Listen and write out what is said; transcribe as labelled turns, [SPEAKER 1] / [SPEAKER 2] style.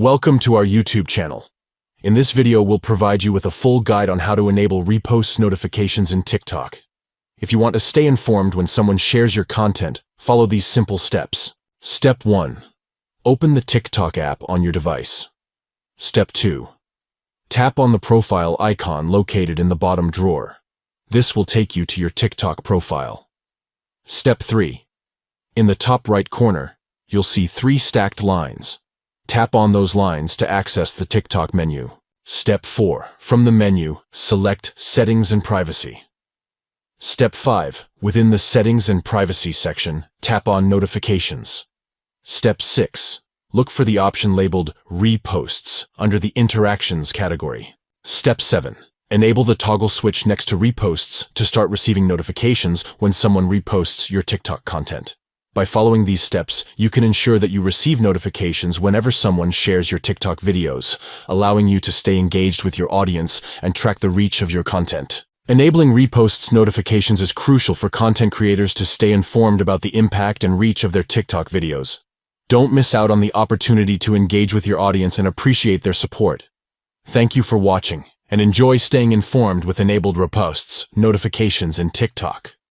[SPEAKER 1] Welcome to our YouTube channel. In this video, we'll provide you with a full guide on how to enable reposts notifications in TikTok. If you want to stay informed when someone shares your content, follow these simple steps. Step 1. Open the TikTok app on your device. Step 2. Tap on the profile icon located in the bottom drawer. This will take you to your TikTok profile. Step 3. In the top right corner, you'll see 3 stacked lines. Tap on those lines to access the TikTok menu. Step 4. From the menu, select Settings and Privacy. Step 5. Within the Settings and Privacy section, tap on Notifications. Step 6. Look for the option labeled Reposts under the Interactions category. Step 7. Enable the toggle switch next to Reposts to start receiving notifications when someone reposts your TikTok content. By following these steps, you can ensure that you receive notifications whenever someone shares your TikTok videos, allowing you to stay engaged with your audience and track the reach of your content. Enabling reposts notifications is crucial for content creators to stay informed about the impact and reach of their TikTok videos. Don't miss out on the opportunity to engage with your audience and appreciate their support. Thank you for watching, and enjoy staying informed with enabled reposts notifications in TikTok.